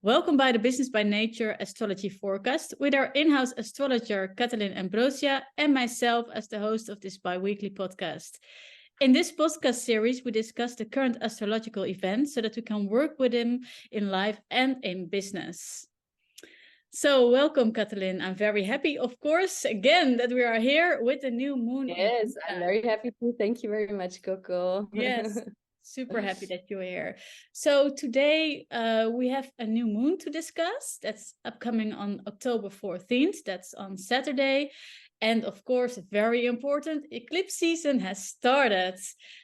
Welcome by the Business by Nature Astrology Forecast with our in-house astrologer Katalin Ambrosia and myself as the host of this bi-weekly podcast. In this podcast series, we discuss the current astrological events so that we can work with them in life and in business. So welcome, Katalin. I'm very happy, of course, again, that we are here with the new moon. Yes, I'm very happy too. Thank you very much, Coco. Yes. Super happy that you're here. So today we have a new moon to discuss. That's upcoming on October 14th. That's on Saturday. And of course, very important, eclipse season has started.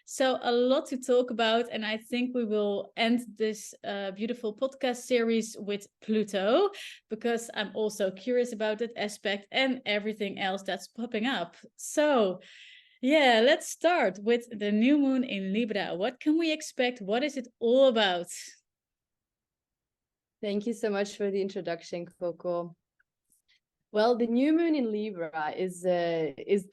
So a lot to talk about. And I think we will end this beautiful podcast series with Pluto, because I'm also curious about that aspect and everything else that's popping up. So yeah, let's start with the new moon in Libra. What can we expect? What is it all about? Thank you so much for the introduction, Coco. Well, the new moon in Libra is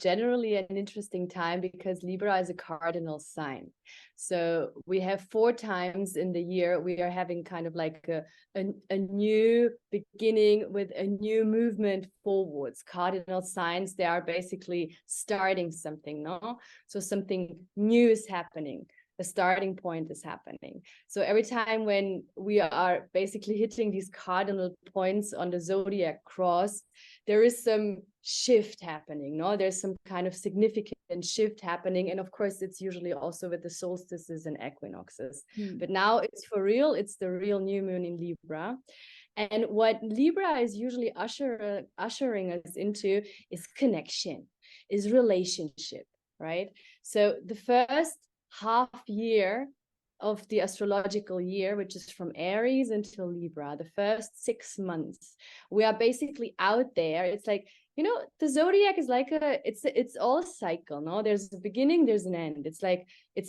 generally an interesting time because Libra is a cardinal sign. So we have 4 times in the year we are having kind of like a new beginning with a new movement forwards. Cardinal signs, they are basically starting something, no? So something new is happening. The starting point is happening. So every time when we are basically hitting these cardinal points on the zodiac cross, there is some shift happening, no? There's some kind of significant shift happening. And of course, it's usually also with the solstices and equinoxes. But now it's for real. It's the real new moon in Libra. And what Libra is usually ushering us into is connection, is relationship, right? So the first half year of the astrological year, which is from Aries until Libra, the first 6 months, we are basically out there. It's like, you know, the zodiac is like it's all a cycle, no? There's a beginning, there's an end. It's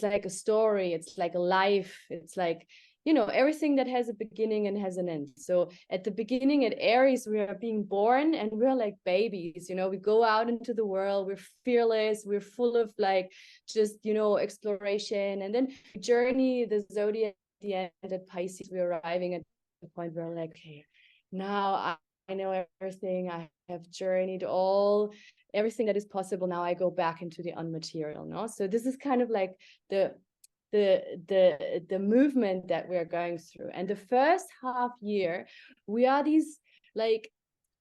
like a story, it's like a life, it's like, you know, everything that has a beginning and has an end. So at the beginning at Aries, we are being born and we're like babies, you know, we go out into the world, we're fearless, we're full of like just, you know, exploration. And then journey, the zodiac, at the end at Pisces, we're arriving at the point where we're like, okay, now I know everything. I have journeyed everything that is possible. Now I go back into the unmaterial, no? So this is kind of like the movement that we are going through. And the first half year, we are these, like,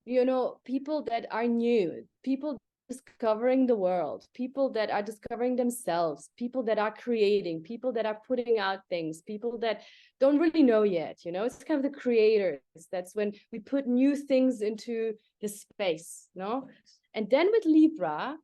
you know, people that are new, people discovering the world, people that are discovering themselves, people that are creating, people that are putting out things, people that don't really know yet, you know. It's kind of the creators. That's when we put new things into the space, no? And then with Libra,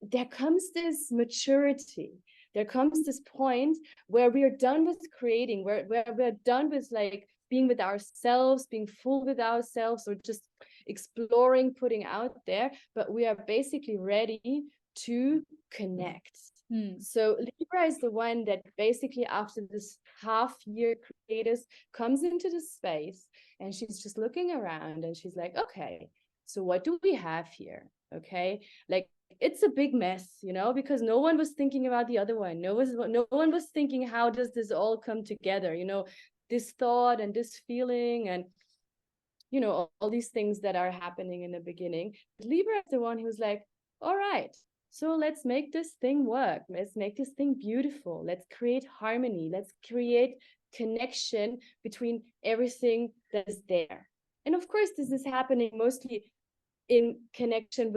there comes this maturity. There comes this point where we are done with creating, where we're done with like being with ourselves, being full with ourselves, or just exploring, putting out there, but we are basically ready to connect. So Libra is the one that basically after this half year creators comes into the space and she's just looking around and she's like, okay, so what do we have here? Okay, like it's a big mess, you know, because no one was thinking about the other one. No one was thinking, how does this all come together? You know, this thought and this feeling and, you know, all these things that are happening in the beginning. Libra is the one who's like, all right, so let's make this thing work. Let's make this thing beautiful. Let's create harmony. Let's create connection between everything that is there. And of course, this is happening mostly in connection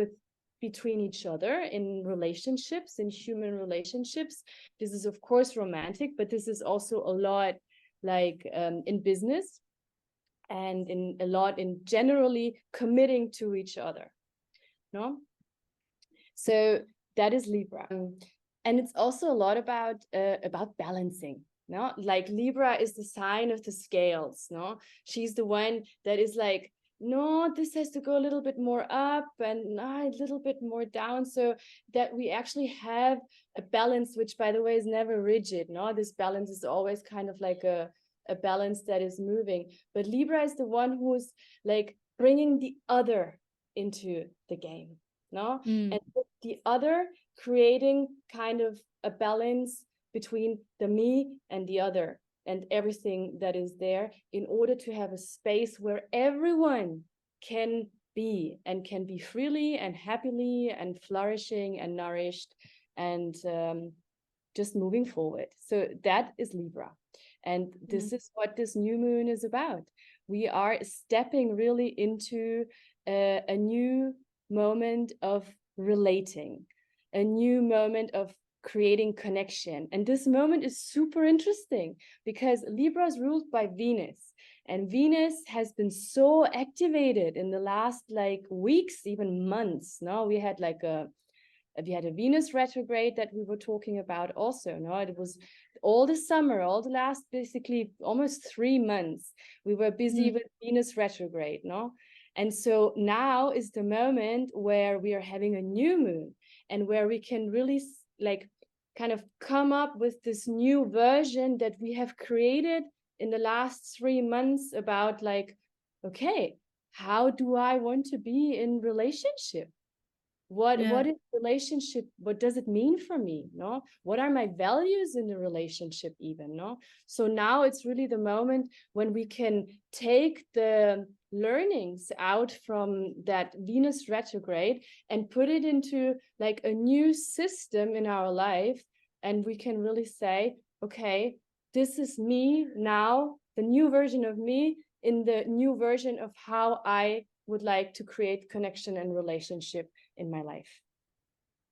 between each other, in relationships, in human relationships. This is of course romantic, but this is also a lot like in business and in a lot in generally committing to each other, no? So that is Libra. And it's also a lot about balancing, no? Like Libra is the sign of the scales, no? She's the one that is like, no, this has to go a little bit more up and a little bit more down, so that we actually have a balance, which by the way is never rigid, no? This balance is always kind of like a balance that is moving. But Libra is the one who's like bringing the other into the game, no? And the other creating kind of a balance between the me and the other, and everything that is there, in order to have a space where everyone can be, and can be freely and happily and flourishing and nourished and just moving forward. So that is Libra. And this is what this new moon is about. We are stepping really into a new moment of relating, a new moment of creating connection. And this moment is super interesting because Libra is ruled by Venus. And Venus has been so activated in the last like weeks, even months. No, we had a Venus retrograde that we were talking about also. No, it was all the summer, all the last basically almost 3 months. We were busy with Venus retrograde. No, and so now is the moment where we are having a new moon, and where we can really like kind of come up with this new version that we have created in the last 3 months about like, okay, how do I want to be in relationship? What is relationship? What does it mean for me? No, what are my values in the relationship even? No, so now it's really the moment when we can take the learnings out from that Venus retrograde and put it into like a new system in our life, and we can really say, okay, this is me now, the new version of me in the new version of how I would like to create connection and relationship in my life.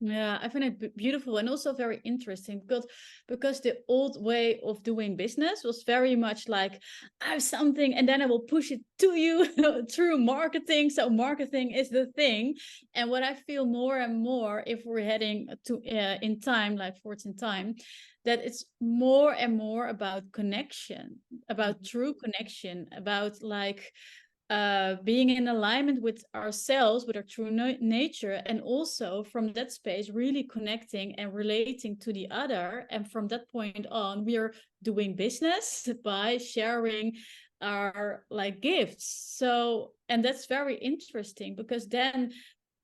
Yeah, I find it beautiful and also very interesting because the old way of doing business was very much like, I have something and then I will push it to you through marketing. So marketing is the thing. And what I feel more and more, if we're heading to in time, like forwards in time, that it's more and more about connection, about true connection, about like being in alignment with ourselves, with our true nature, and also from that space really connecting and relating to the other. And from that point on, we are doing business by sharing our like gifts. So, and that's very interesting because then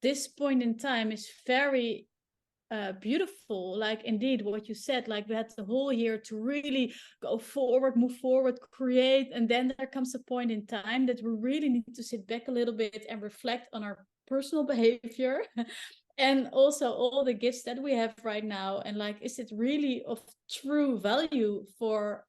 this point in time is very beautiful. Like indeed what you said, like we had the whole year to really go forward, move forward, create, and then there comes a point in time that we really need to sit back a little bit and reflect on our personal behavior and also all the gifts that we have right now, and like, is it really of true value for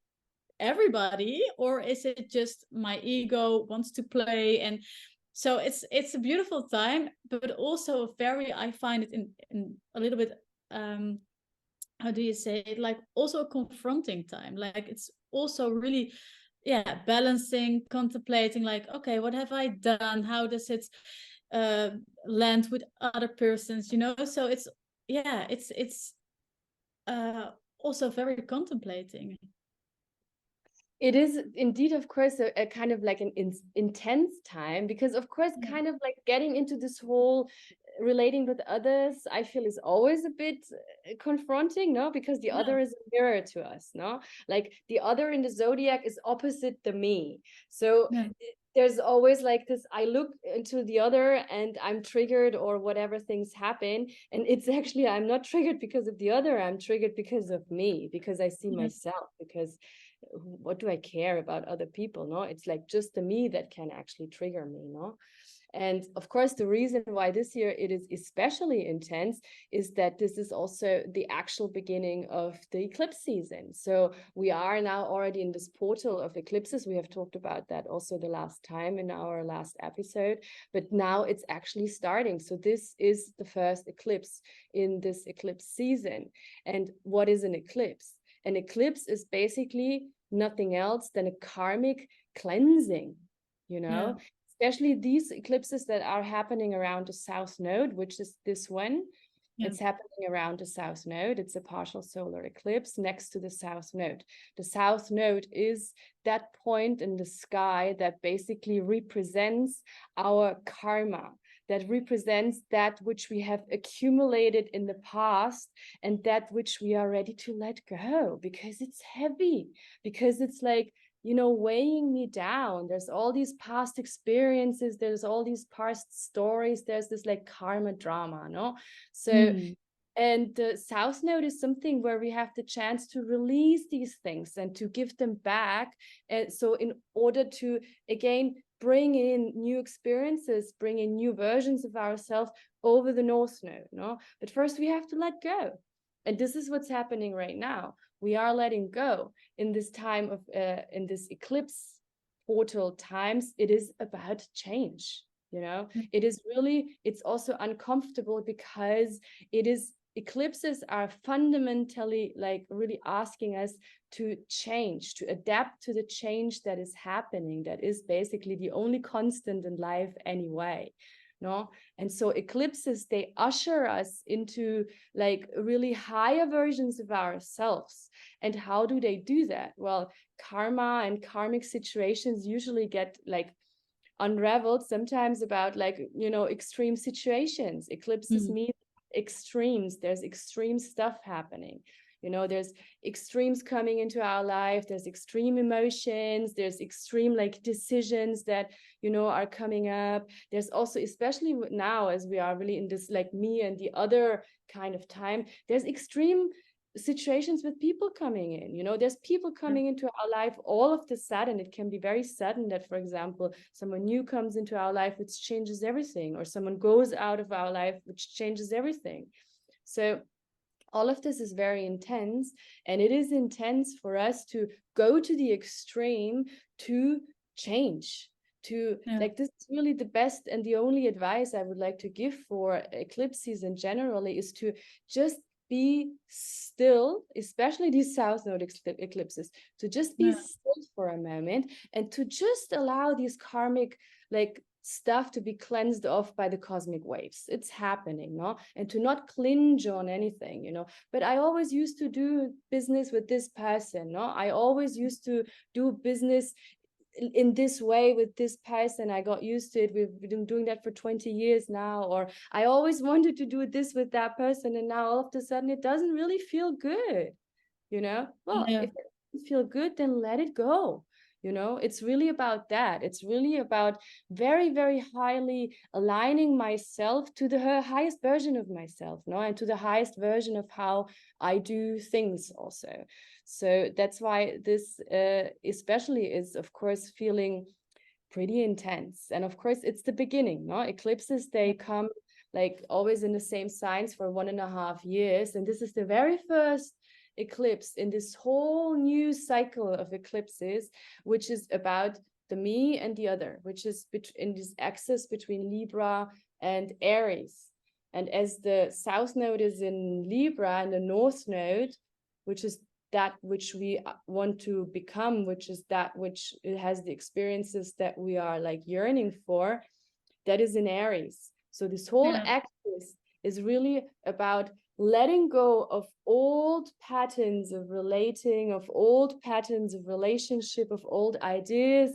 everybody, or is it just my ego wants to play? And so it's a beautiful time, but also very, I find it in a little bit how do you say it, like also a confronting time. Like it's also really balancing, contemplating, like, okay, what have I done, how does it land with other persons, so it's also very contemplating. It is indeed, of course, a kind of like an intense time, because of course, kind of like getting into this whole relating with others, I feel is always a bit confronting, no? Because the other is a mirror to us, no? Like the other in the zodiac is opposite the me. So there's always like this, I look into the other and I'm triggered or whatever things happen. And it's actually, I'm not triggered because of the other, I'm triggered because of me, because I see myself, because what do I care about other people? No, it's like just the me that can actually trigger me. No, and of course the reason why this year it is especially intense is that this is also the actual beginning of the eclipse season. So we are now already in this portal of eclipses. We have talked about that also the last time in our last episode, but now it's actually starting. So this is the first eclipse in this eclipse season. And what is an eclipse? An eclipse is basically nothing else than a karmic cleansing, especially these eclipses that are happening around the South Node, which is this one. It's happening around the South Node. It's a partial solar eclipse next to the South Node. The South Node is that point in the sky that basically represents our karma, that represents that which we have accumulated in the past and that which we are ready to let go, because it's heavy, because it's like, weighing me down. There's all these past experiences, there's all these past stories, there's this like karma drama, no? So And the South Node is something where we have the chance to release these things and to give them back. And so in order to, again, bring in new experiences, bring in new versions of ourselves over the North Node, no? But first we have to let go. And this is what's happening right now. We are letting go in this time of, in this eclipse portal times. It is about change, you know? It is really, it's also uncomfortable because it is, eclipses are fundamentally like really asking us to change, to adapt to the change that is happening, that is basically the only constant in life anyway. No, and so eclipses, they usher us into like really higher versions of ourselves. And how do they do that? Well, karma and karmic situations usually get like unraveled sometimes about like, you know, extreme situations. Eclipses mean extremes. There's extreme stuff happening. You know, there's extremes coming into our life. There's extreme emotions. There's extreme like decisions that, you know, are coming up. There's also, especially now as we are really in this like me and the other kind of time, there's extreme situations with people coming in. You know, there's people coming into our life all of the sudden. It can be very sudden that, for example, someone new comes into our life which changes everything, or someone goes out of our life which changes everything. So all of this is very intense, and it is intense for us to go to the extreme to change, to like, this is really the best and the only advice I would like to give for eclipses in generally, is to just be still, especially these South Node eclipses, to just be still for a moment and to just allow these karmic like stuff to be cleansed off by the cosmic waves. It's happening, no? And to not clinch on anything, you know. But I always used to do business with this person, no? I always used to do business in this way with this person. I got used to it. We've been doing that for 20 years now. Or I always wanted to do this with that person, and now all of a sudden it doesn't really feel good, you know? Well, if it doesn't feel good, then let it go. You know, it's really about that. It's really about very, very highly aligning myself to the highest version of myself, no, and to the highest version of how I do things also. So that's why this especially is, of course, feeling pretty intense. And of course, it's the beginning, no? Eclipses, they come like always in the same signs for 1.5 years. And this is the very first eclipse in this whole new cycle of eclipses, which is about the me and the other, which is in this axis between Libra and Aries. And as the South Node is in Libra and the North Node, which is that which we want to become, which is that which has the experiences that we are like yearning for, that is in Aries. So this whole axis is really about letting go of old patterns of relating, of old patterns of relationship, of old ideas,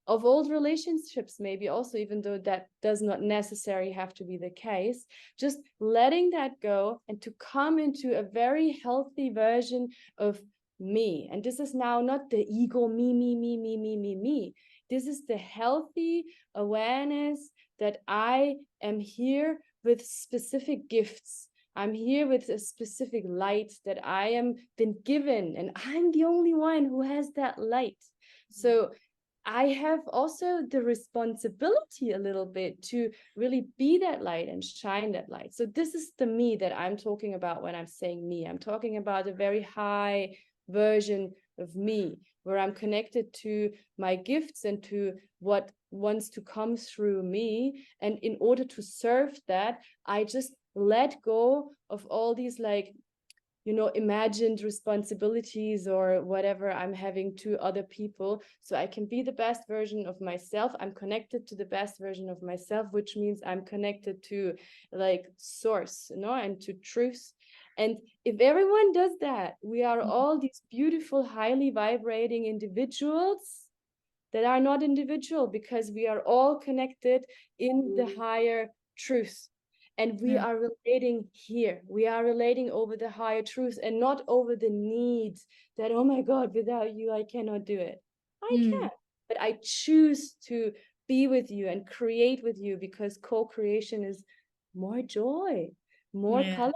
of old relationships, maybe also, even though that does not necessarily have to be the case, just letting that go and to come into a very healthy version of me. And this is now not the ego, me. This is the healthy awareness that I am here with specific gifts. I'm here with a specific light that I am been given, and I'm the only one who has that light. So I have also the responsibility a little bit to really be that light and shine that light. So this is the me that I'm talking about when I'm saying me. I'm talking about a very high version of me, where I'm connected to my gifts and to what wants to come through me. And in order to serve that, I just let go of all these like, you know, imagined responsibilities or whatever I'm having to other people, so I can be the best version of myself. I'm connected to the best version of myself, which means I'm connected to like source, you know, and to truth. And if everyone does that, we are all these beautiful, highly vibrating individuals that are not individual, because we are all connected in the higher truth. And we are relating here. We are relating over the higher truth and not over the need that, oh my God, without you, I cannot do it. I can, but I choose to be with you and create with you, because co-creation is more joy, more color,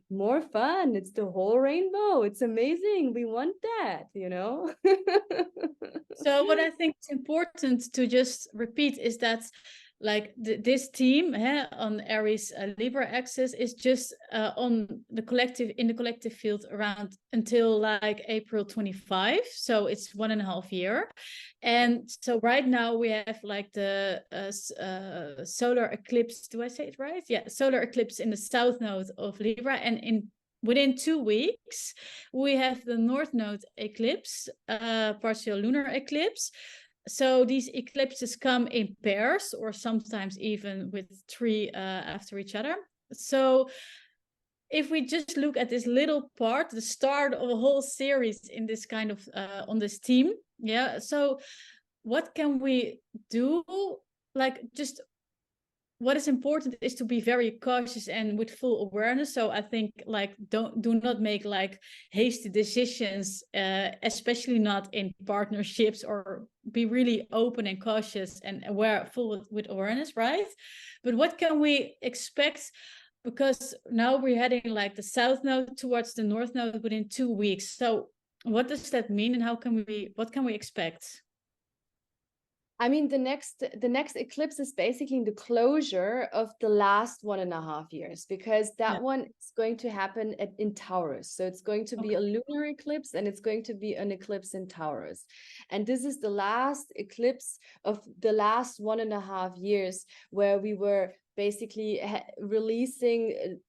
more fun. It's the whole rainbow. It's amazing. We want that, you know? So what I think is important to just repeat is that like this team on Aries Libra axis is just on the collective, in the collective field around until like April 25. So it's 1.5 year. And so right now we have like the solar eclipse. Do I say it right? Yeah, solar eclipse in the south node of Libra, and within 2 weeks we have the north node eclipse, partial lunar eclipse. So these eclipses come in pairs or sometimes even with 3 after each other. So if we just look at this little part, the start of a whole series in this kind of on this theme, yeah, so what can we do? Like, just what is important is to be very cautious and with full awareness. So I think like do not make like hasty decisions, especially not in partnerships, or be really open and cautious and aware, full with awareness, right? But what can we expect? Because now we're heading like the south node towards the north node within 2 weeks. So what does that mean, and what can we expect? I mean, the next eclipse is basically the closure of the last 1.5 years, because that Yeah. one is going to happen in Taurus. So it's going to be a Okay. lunar eclipse, and it's going to be an eclipse in Taurus. And this is the last eclipse of the last 1.5 years, where we were basically releasing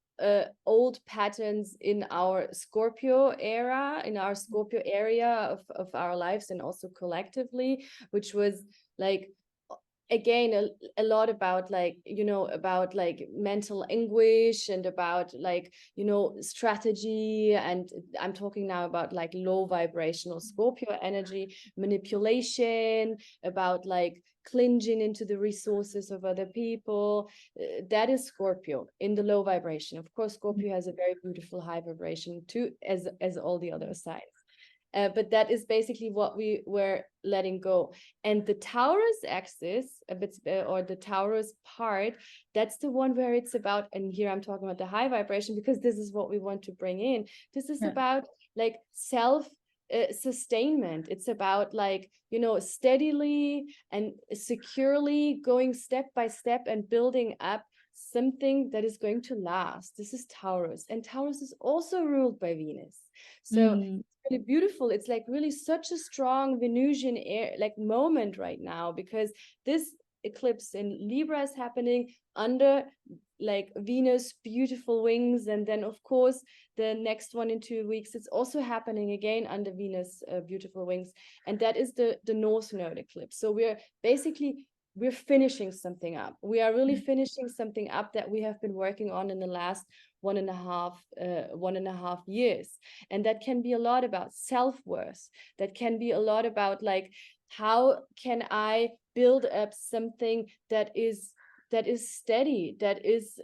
old patterns in our Scorpio era, in our Scorpio area of our lives, and also collectively, which was like, again, a lot about like, you know, about like mental anguish, and about like, you know, strategy. And I'm talking now about like low vibrational Scorpio energy, manipulation, about like clinging into the resources of other people. That is Scorpio in the low vibration. Of course, Scorpio has a very beautiful high vibration too, as all the other signs. But that is basically what we were letting go. And the Taurus axis, a bit, or the Taurus part, that's the one where it's about, and here I'm talking about the high vibration, because this is what we want to bring in. This is Yeah. about like self sustainment. It's about like, you know, steadily and securely going step by step and building up something that is going to last. This is Taurus, and Taurus is also ruled by Venus. So Mm. really beautiful. It's like really such a strong Venusian air like moment right now, because this eclipse in Libra is happening under like Venus beautiful wings, and then of course the next one in 2 weeks it's also happening again under Venus beautiful wings, and that is the north node eclipse. So we're finishing something up. We are really finishing something up that we have been working on in the last 1.5 years. And that can be a lot about self-worth. That can be a lot about like, how can I build up something that is steady, that is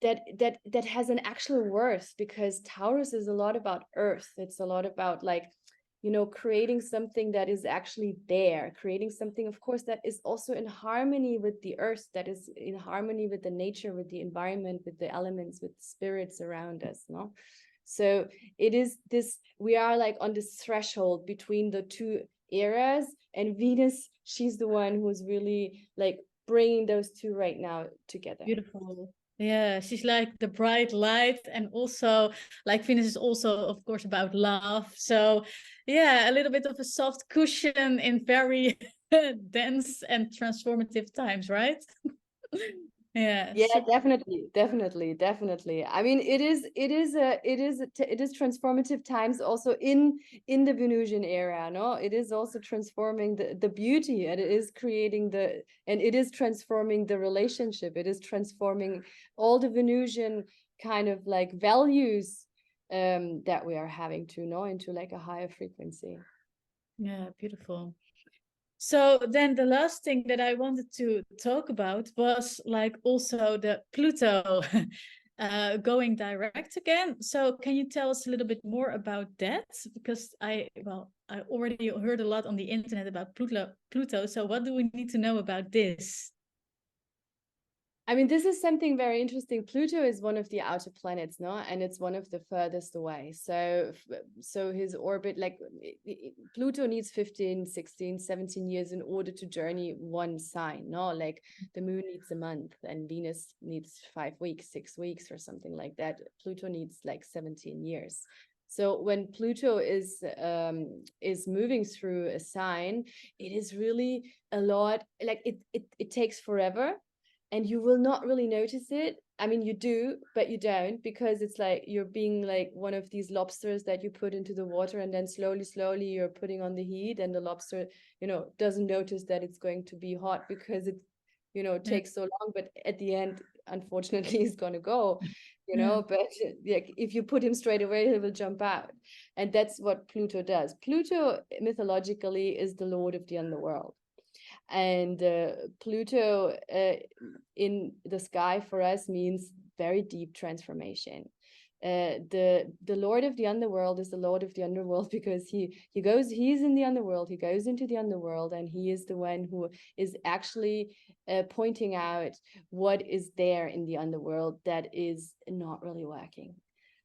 that has an actual worth, because Taurus is a lot about earth. It's a lot about like, you know, creating something that is actually there, creating something, of course, that is also in harmony with the earth, that is in harmony with the nature, with the environment, with the elements, with the spirits around us, no? So it is this, we are like on this threshold between the two eras, and Venus, she's the one who's really like bringing those two right now together. Beautiful. Yeah, she's like the bright light, and also like Venus is also, of course, about love. So, yeah, a little bit of a soft cushion in very dense and transformative times, right? Yeah, Yeah, super. definitely. I mean, it is transformative times also in the Venusian era, no? It is also transforming the beauty, and it is creating and it is transforming the relationship. It is transforming all the Venusian kind of like values that we are having to know into like a higher frequency. Yeah, beautiful. So then the last thing that I wanted to talk about was like also the Pluto going direct again. So can you tell us a little bit more about that? Because I already heard a lot on the internet about Pluto. So what do we need to know about this? I mean, this is something very interesting. Pluto is one of the outer planets, no? And it's one of the furthest away. So his orbit, like Pluto needs 15, 16, 17 years in order to journey one sign, no? Like the moon needs a month and Venus needs 5 weeks, 6 weeks or something like that. Pluto needs like 17 years. So when Pluto is moving through a sign, it is really a lot, like it takes forever. And you will not really notice it. I mean, you do, but you don't, because it's like you're being like one of these lobsters that you put into the water, and then slowly you're putting on the heat, and the lobster, doesn't notice that it's going to be hot because it, takes so long. But at the end, unfortunately, he's going to go, but like if you put him straight away, he will jump out. And that's what Pluto does. Pluto mythologically is the lord of the underworld. And Pluto in the sky for us means very deep transformation. The lord of the underworld is the lord of the underworld because he's in the underworld, he goes into the underworld, and he is the one who is actually pointing out what is there in the underworld that is not really working.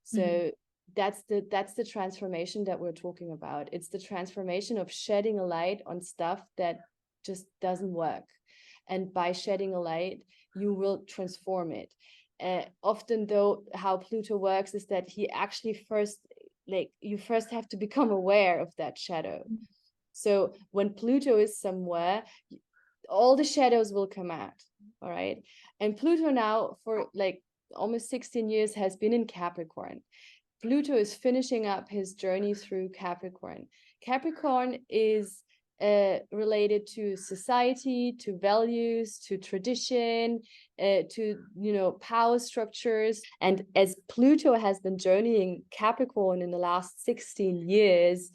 So that's the transformation that we're talking about. It's the transformation of shedding a light on stuff that just doesn't work, and by shedding a light you will transform it. Often though, how Pluto works is that he actually you first have to become aware of that shadow. So when Pluto is somewhere, all the shadows will come out. All right. And Pluto now for like almost 16 years has been in Capricorn. Pluto is finishing up his journey through Capricorn. Capricorn is related to society, to values, to tradition, to power structures. And as Pluto has been journeying Capricorn in the last 16 years,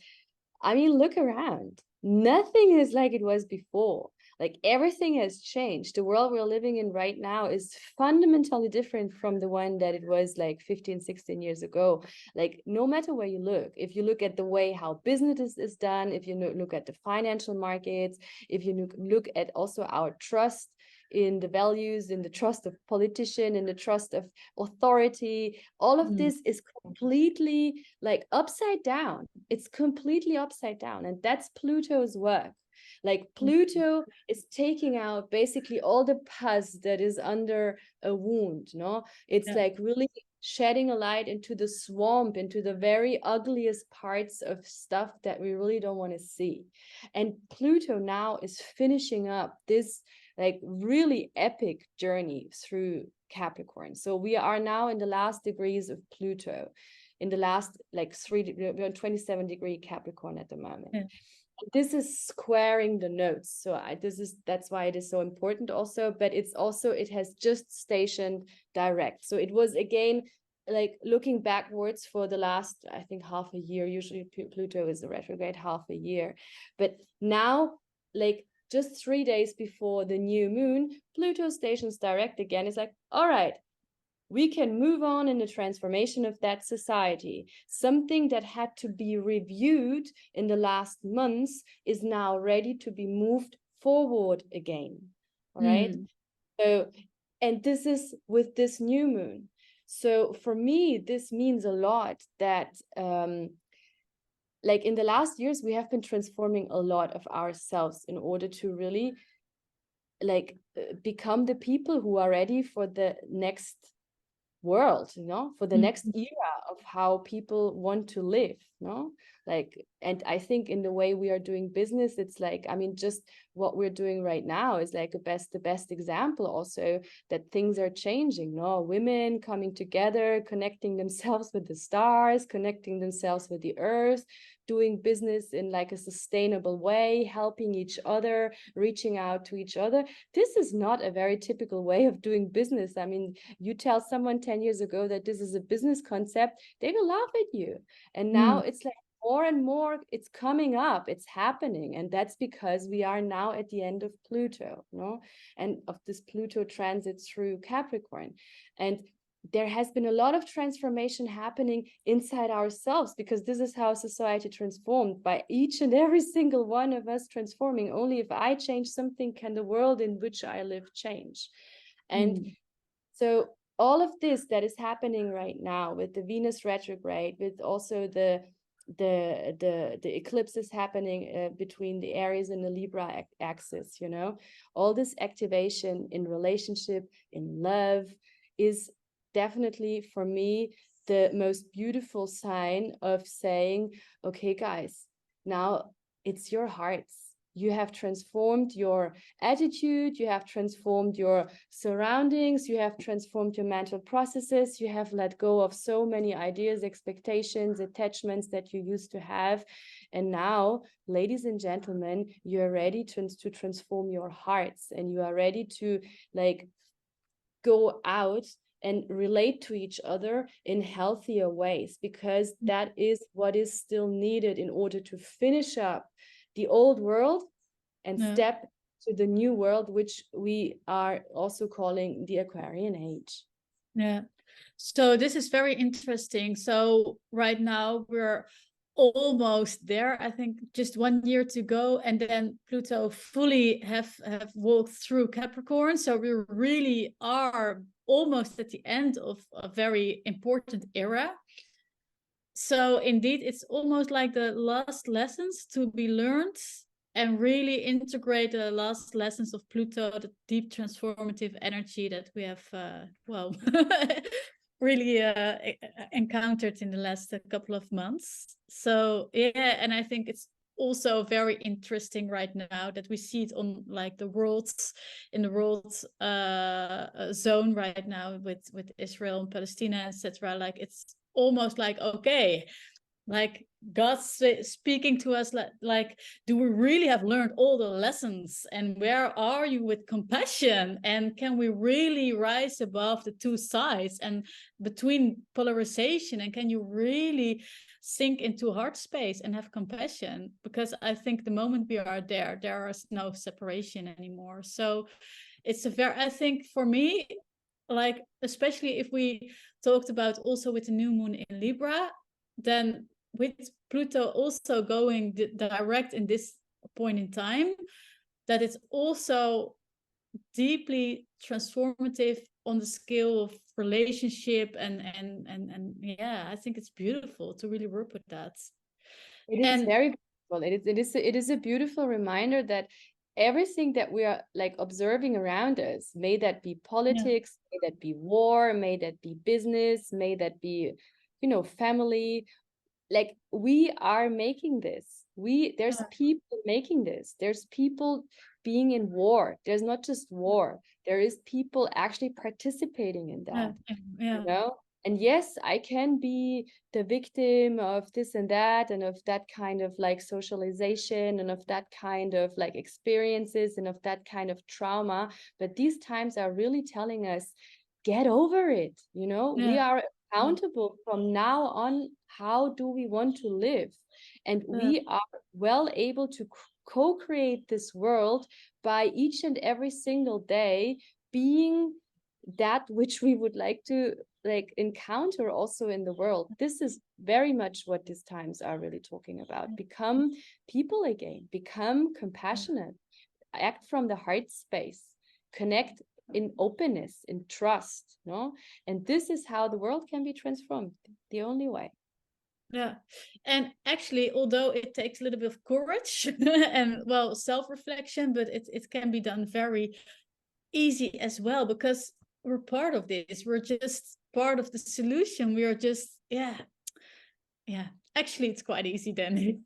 I mean, look around. Nothing is like it was before. Like everything has changed. The world we're living in right now is fundamentally different from the one that it was like 15, 16 years ago. Like no matter where you look, if you look at the way how business is done, if you look at the financial markets, if you look at also our trust in the values, in the trust of politician, in the trust of authority, all of this is completely like upside down. It's completely upside down. And that's Pluto's work. Like Pluto is taking out basically all the pus that is under a wound, no? It's like really shedding a light into the swamp, into the very ugliest parts of stuff that we really don't want to see. And Pluto now is finishing up this like really epic journey through Capricorn. So we are now in the last degrees of Pluto, in the last like 27-degree Capricorn at the moment. This is squaring the notes. So that's why it is so important also, but it has just stationed direct. So it was again like looking backwards for the last, I think, half a year. Usually Pluto is a retrograde half a year, but now like just 3 days before the new moon, Pluto stations direct again. It's like, all right, we can move on in the transformation of that society. Something that had to be reviewed in the last months is now ready to be moved forward again. All right. So, and this is with this new moon. So for me, this means a lot that like in the last years, we have been transforming a lot of ourselves in order to really like become the people who are ready for the next world, for the next era of how people want to live, like, and I think in the way we are doing business, it's like, I mean, just what we're doing right now is like the best example also that things are changing, women coming together, connecting themselves with the stars, connecting themselves with the earth, doing business in like a sustainable way, helping each other, reaching out to each other. This is not a very typical way of doing business. I mean, you tell someone 10 years ago that this is a business concept, they will laugh at you. And now it's like more and more it's coming up, it's happening. And that's because we are now at the end of Pluto, and of this Pluto transit through Capricorn. And there has been a lot of transformation happening inside ourselves, because this is how society transformed, by each and every single one of us transforming. Only if I change something can the world in which I live change. And so all of this that is happening right now with the Venus retrograde, with also the eclipse is happening between the Aries and the Libra axis, you know, all this activation in relationship, in love, is definitely for me the most beautiful sign of saying, okay, guys, now it's your hearts. You have transformed your attitude, you have transformed your surroundings, you have transformed your mental processes, you have let go of so many ideas, expectations, attachments that you used to have. And now, ladies and gentlemen, you are ready to transform your hearts, and you are ready to like go out and relate to each other in healthier ways, because that is what is still needed in order to finish up the old world and step to the new world, which we are also calling the Aquarian age. Yeah. So this is very interesting. So right now we're almost there. I think just 1 year to go, and then Pluto fully have walked through Capricorn. So we really are almost at the end of a very important era. So indeed, it's almost like the last lessons to be learned, and really integrate the last lessons of Pluto, the deep transformative energy that we have, really encountered in the last couple of months. So yeah, and I think it's also very interesting right now that we see it on like the world, in the world zone right now with Israel and Palestine, etc. Like it's almost like, okay, like God's speaking to us, like, do we really have learned all the lessons, and where are you with compassion, and can we really rise above the two sides and between polarization, and can you really sink into heart space and have compassion? Because I think the moment we are there is no separation anymore. So it's a very, I think for me, like especially if we talked about also with the new moon in Libra, then with Pluto also going direct in this point in time, that it's also deeply transformative on the scale of relationship, and yeah, I think it's beautiful to really work with that. It is very beautiful. It is a beautiful reminder that everything that we are like observing around us, may that be politics, may that be war, may that be business, may that be, you know, family, like we are making this. There's people making this. There's people being in war. There's not just war. There is people actually participating in that. You know? And yes, I can be the victim of this and that, and of that kind of like socialization, and of that kind of like experiences, and of that kind of trauma. But these times are really telling us, get over it. You know, we are accountable from now on. How do we want to live? And we are well able to co-create this world by each and every single day being that which we would like to like encounter also in the world. This is very much what these times are really talking about. Become people again, become compassionate, act from the heart space, connect in openness, in trust, no? And this is how the world can be transformed, the only way. Yeah, and actually, although it takes a little bit of courage and well, self-reflection, but it can be done very easy as well, because we're part of this. We're just part of the solution. We are just, yeah. Actually, it's quite easy then,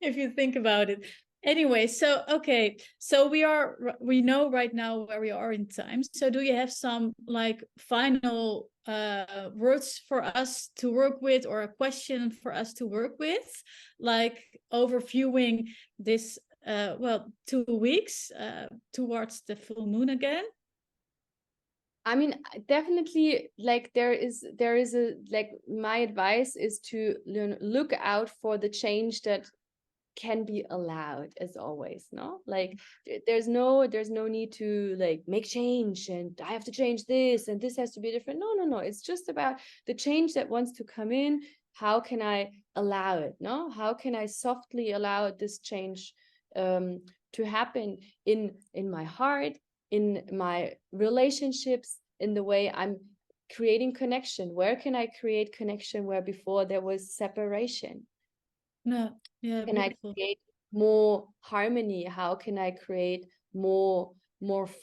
if you think about it. Anyway, so okay, so we know right now where we are in time. So do you have some like final words for us to work with, or a question for us to work with, like overviewing this 2 weeks towards the full moon again? I mean, definitely, like there is a, like my advice is to look out for the change that can be allowed, as always, no? Like there's no need to like make change, and I have to change this, and this has to be different. No. It's just about the change that wants to come in. How can I allow it? No, how can I softly allow this change to happen in my heart, in my relationships, in the way I'm creating connection. Where can I create connection where before there was separation? No, yeah, Can I beautiful. create more harmony? How can I create more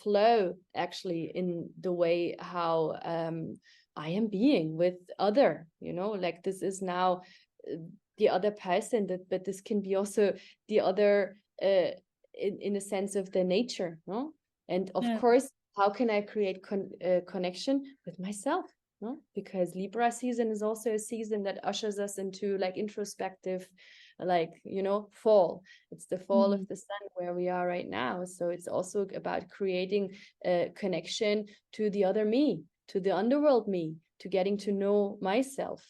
flow actually in the way how I am being with other, you know, like this is now the other person, that, but this can be also the other in a sense of the nature, no? And of course, how can I create connection with myself? No? Because Libra season is also a season that ushers us into like introspective, like, you know, fall. It's the fall of the sun where we are right now. So it's also about creating a connection to the other me, to the underworld me, to getting to know myself.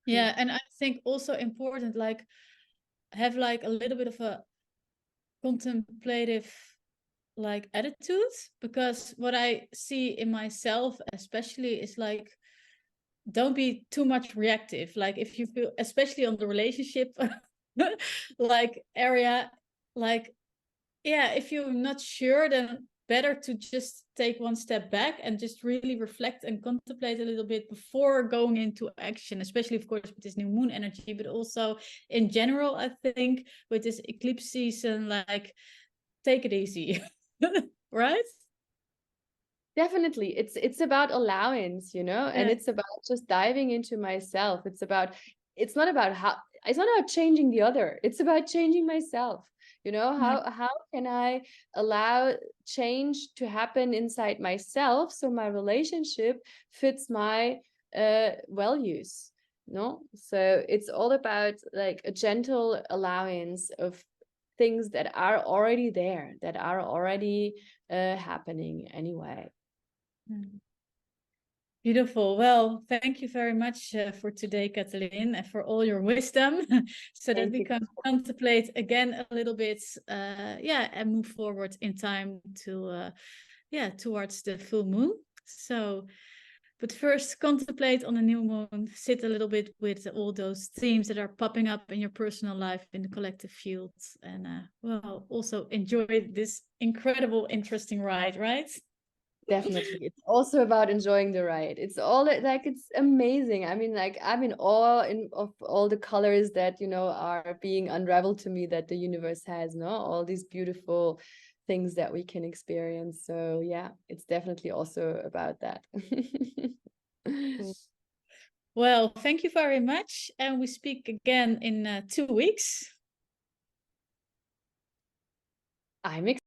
Yeah, and I think also important, like, have like a little bit of a contemplative like attitude, because what I see in myself especially is like, don't be too much reactive. Like if you feel, especially on the relationship like area, like, yeah, if you're not sure, then better to just take one step back and just really reflect and contemplate a little bit before going into action, especially of course with this new moon energy, but also in general. I think with this eclipse season, like, take it easy. Right? Definitely. It's about allowance, you know, and Yeah. it's about just diving into myself. It's not about it's not about changing the other. It's about changing myself. You know, how can I allow change to happen inside myself so my relationship fits my values? No? So it's all about like a gentle allowance of things that are already there, that are already happening anyway. Beautiful. Well, thank you very much for today, Katalin, and for all your wisdom, so that Thank we you. can contemplate again a little bit, yeah, and move forward in time to, yeah, towards the full moon. So, but first, contemplate on the new moon, sit a little bit with all those themes that are popping up in your personal life, in the collective field, and well, also enjoy this incredible, interesting ride, right? Definitely. It's also about enjoying the ride. It's all like, it's amazing. I mean, like, I'm in awe of all the colors that, you know, are being unraveled to me, that the universe has, no? All these beautiful things that we can experience. So yeah, it's definitely also about that. Well, thank you very much. And we speak again in 2 weeks. I'm excited.